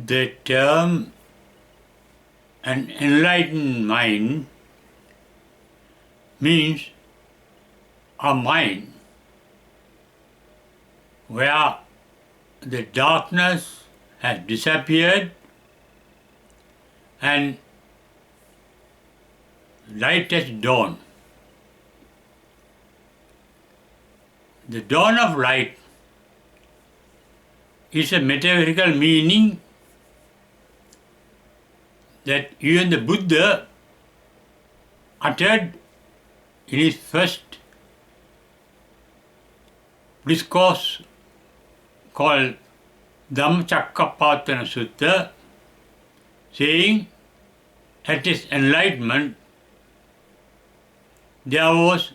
The term an enlightened mind means a mind where the darkness has disappeared and light has dawned. The dawn of light is a metaphorical meaning that even the Buddha uttered in his first discourse called Dhammacakkappavattana Sutta, saying at his enlightenment there was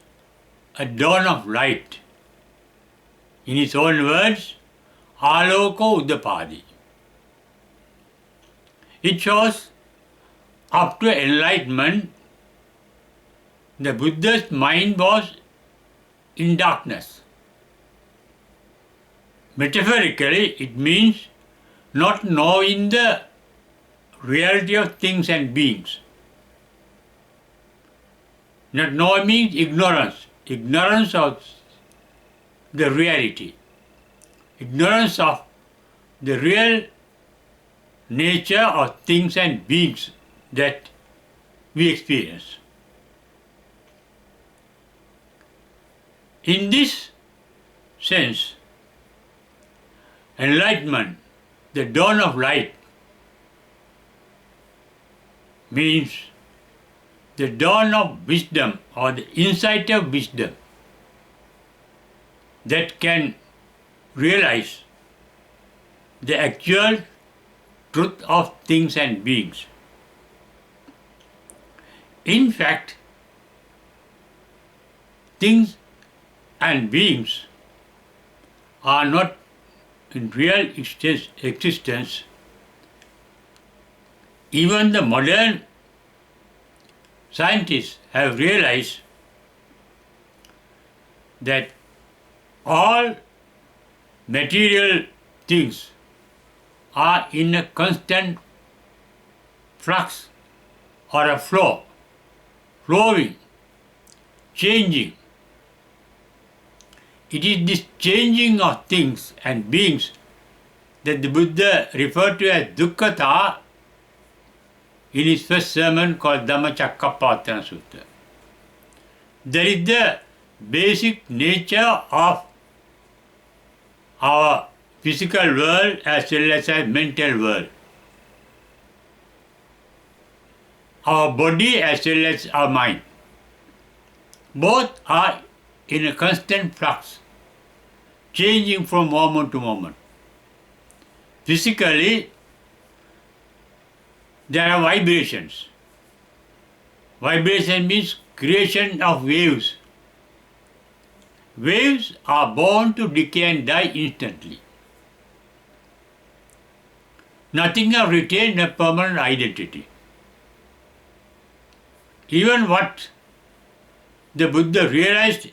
a dawn of light. In his own words, Aloko Uddapadi. It shows up to enlightenment, the Buddha's mind was in darkness. Metaphorically, it means not knowing the reality of things and beings. Not knowing means ignorance. Ignorance of the reality. Ignorance of the real nature of things and beings that we experience. In this sense, enlightenment, the dawn of light, means the dawn of wisdom or the insight of wisdom that can realize the actual truth of things and beings. In fact, things and beings are not in real existence. Even the modern scientists have realized that all material things are in a constant flux or a flow, flowing, changing. It is this changing of things and beings that the Buddha referred to as Dukkhata in his first sermon called Dhammacakkappavattana Sutta. That is the basic nature of our physical world as well as our mental world. Our body as well as our mind. Both are in a constant flux, changing from moment to moment. Physically, there are vibrations. Vibration means creation of waves. Waves are born to decay and die instantly. Nothing has retained a permanent identity. Even what the Buddha realized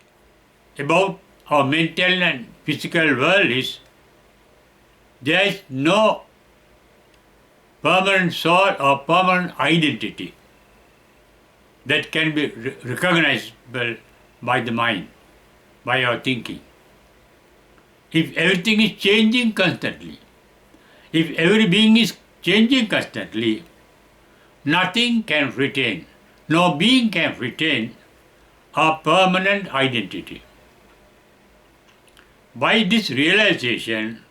about our mental and physical world is there is no permanent soul or permanent identity that can be recognizable by the mind, by our thinking. If everything is changing constantly, if every being is changing constantly, nothing can retain, no being can retain a permanent identity. By this realization,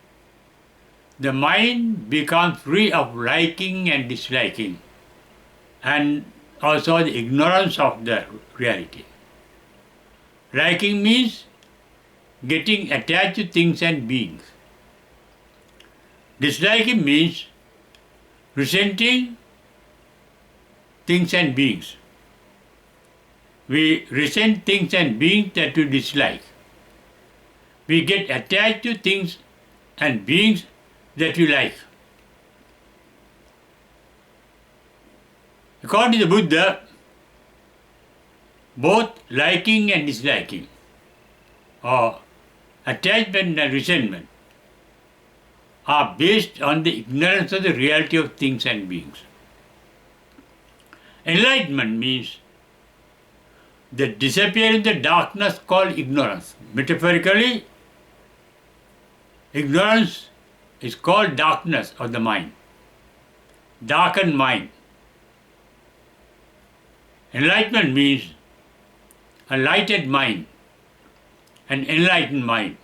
the mind becomes free of liking and disliking, and also the ignorance of the reality. Liking means getting attached to things and beings. Disliking means resenting things and beings. We resent things and beings that we dislike. We get attached to things and beings that we like. According to the Buddha, both liking and disliking, or attachment and resentment, are based on the ignorance of the reality of things and beings. Enlightenment means the disappearing the darkness called ignorance. Metaphorically, ignorance is called darkness of the mind, darkened mind. Enlightenment means a lighted mind, an enlightened mind,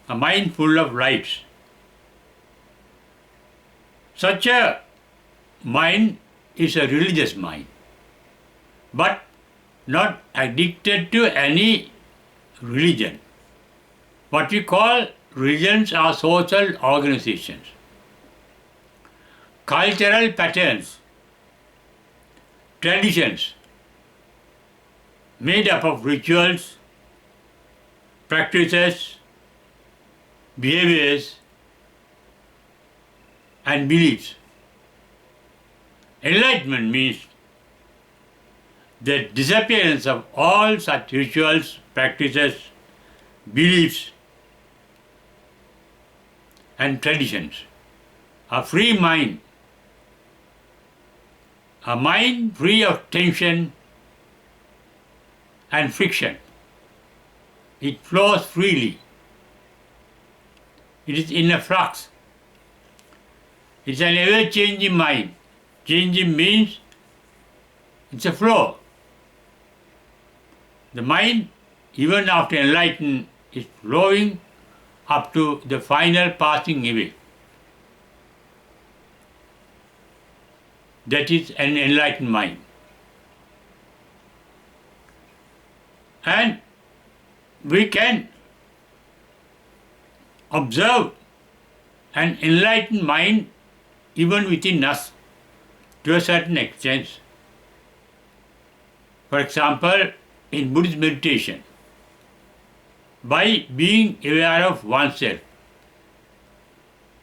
a mind full of lights. Such a mind is a religious mind, but not addicted to any religion. What we call religions are social organizations, cultural patterns, traditions made up of rituals, practices, behaviors, and beliefs. Enlightenment means the disappearance of all such rituals, practices, beliefs, and traditions. A free mind, a mind free of tension and friction. It flows freely. It is in a flux. It's an ever-changing mind. Changing means it's a flow. The mind, even after enlightenment, is flowing up to the final passing away. That is an enlightened mind. And we can observe an enlightened mind even within us to a certain extent. For example, in Buddhist meditation, by being aware of oneself,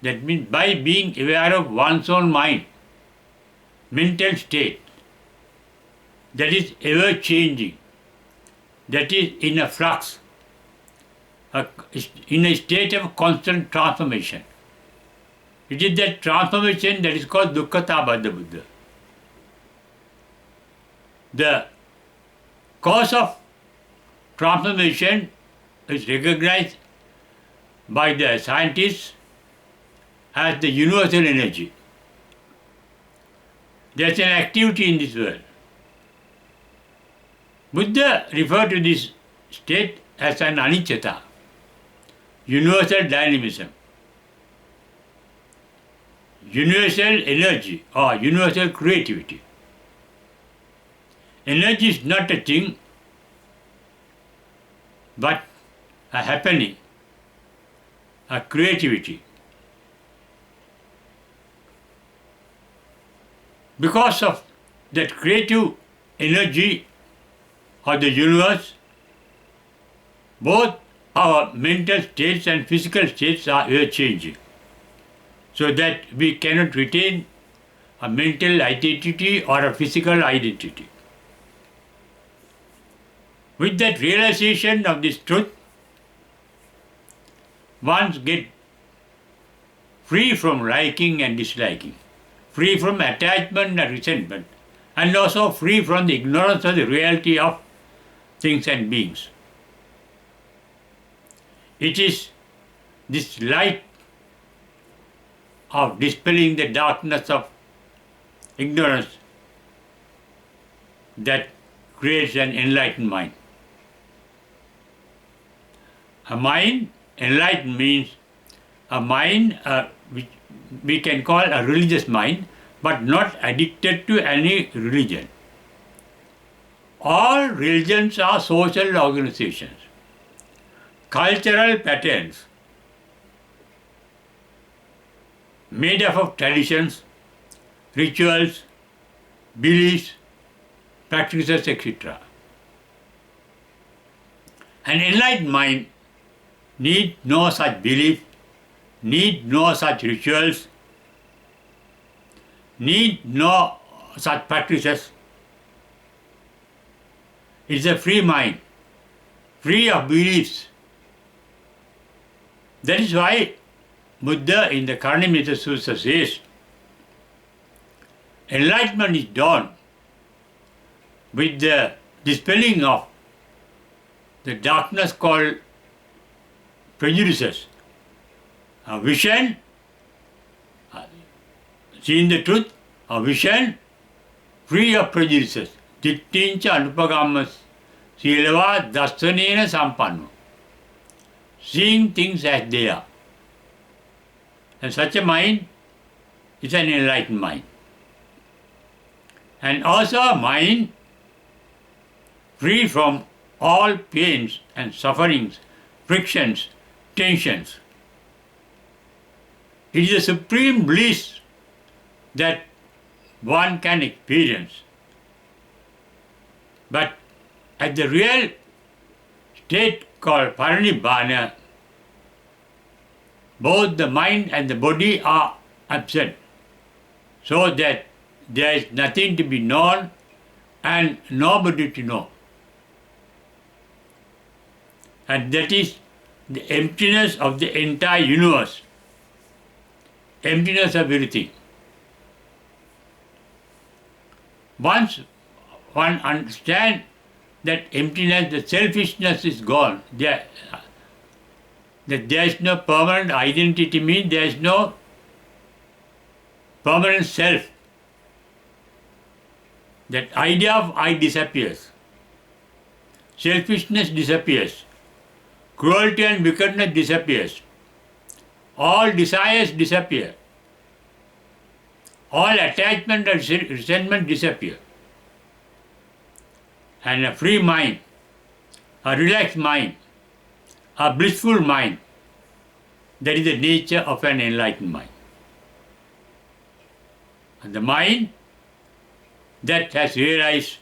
that means by being aware of one's own mind, mental state, that is ever changing, that is in a flux, in a state of constant transformation. It is that transformation that is called Dukkata Baddha Buddha. The cause of transformation is recognized by the scientists as the universal energy. There is an activity in this world. Buddha referred to this state as an anicca, universal dynamism, universal energy or universal creativity. Energy is not a thing, but a happening, a creativity. Because of that creative energy of the universe, both our mental states and physical states are ever changing, so that we cannot retain a mental identity or a physical identity. With that realization of this truth, one gets free from liking and disliking, free from attachment and resentment, and also free from the ignorance of the reality of things and beings. It is this light of dispelling the darkness of ignorance that creates an enlightened mind. A mind enlightened means a mind which we can call a religious mind, but not addicted to any religion. All religions are social organizations, cultural patterns made up of traditions, rituals, beliefs, practices, etc. An enlightened mind need no such belief, need no such rituals, need no such practices. It is a free mind, free of beliefs. That is why Buddha in the Karanimita Sutta says, enlightenment is done with the dispelling of the darkness called prejudices. A vision, seeing the truth, a vision free of prejudices. Dittincha anupagamma silava dasanena sampanno. Seeing things as they are. And such a mind is an enlightened mind. And also a mind free from all pains and sufferings, frictions, tensions. It is a supreme bliss that one can experience. But at the real state called parinibbana, both the mind and the body are absent, so that there is nothing to be known and nobody to know. And that is the emptiness of the entire universe, emptiness of everything. Once one understands that emptiness, the selfishness is gone, that there is no permanent identity, means there is no permanent self. That idea of I disappears. Selfishness disappears. Cruelty and wickedness disappears. All desires disappear. All attachment and resentment disappear. And a free mind, a relaxed mind, a blissful mind, that is the nature of an enlightened mind. And the mind that has realized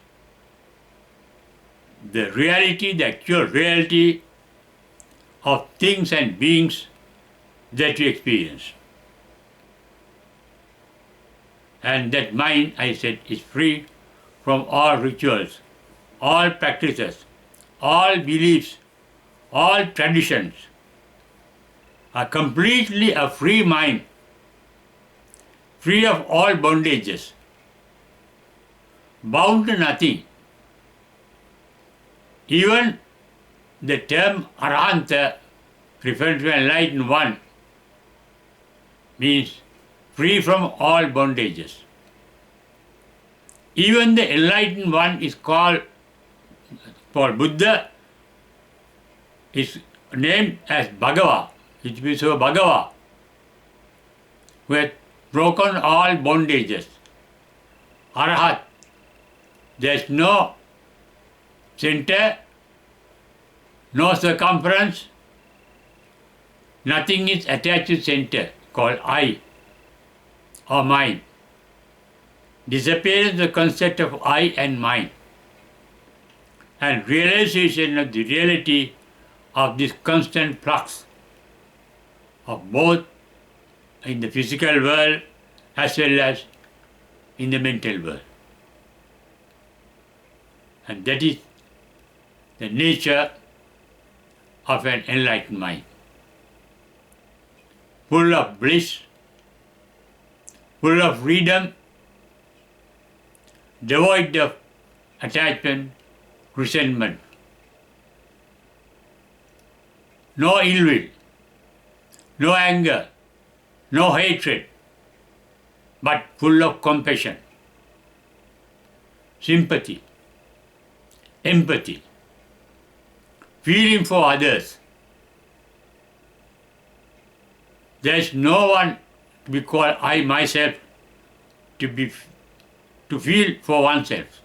the reality, the actual reality of things and beings that we experience. And that mind, I said, is free from all rituals, all practices, all beliefs, all traditions. A completely a free mind, free of all bondages, bound to nothing. Even the term Arahanta, referring to enlightened one, means free from all bondages. Even the enlightened one is called, for Buddha, is named as Bhagava, which means Bhagava, who has broken all bondages. Arahat, there is no center, no circumference, nothing is attached to center, called I or mind. Disappearance of the concept of I and mind, and realization of the reality of this constant flux of both in the physical world as well as in the mental world. And that is the nature of an enlightened mind, full of bliss, full of freedom, devoid of attachment, resentment, no ill will, no anger, no hatred, but full of compassion, sympathy, empathy, feeling for others. There is no one to be called I myself, to feel for oneself.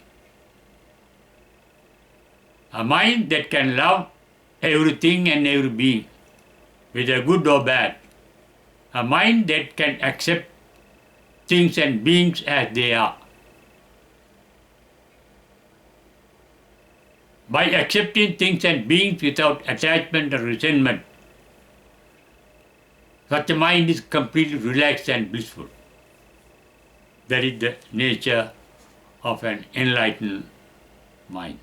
A mind that can love everything and every being, whether good or bad. A mind that can accept things and beings as they are. By accepting things and beings without attachment or resentment, such a mind is completely relaxed and blissful. That is the nature of an enlightened mind.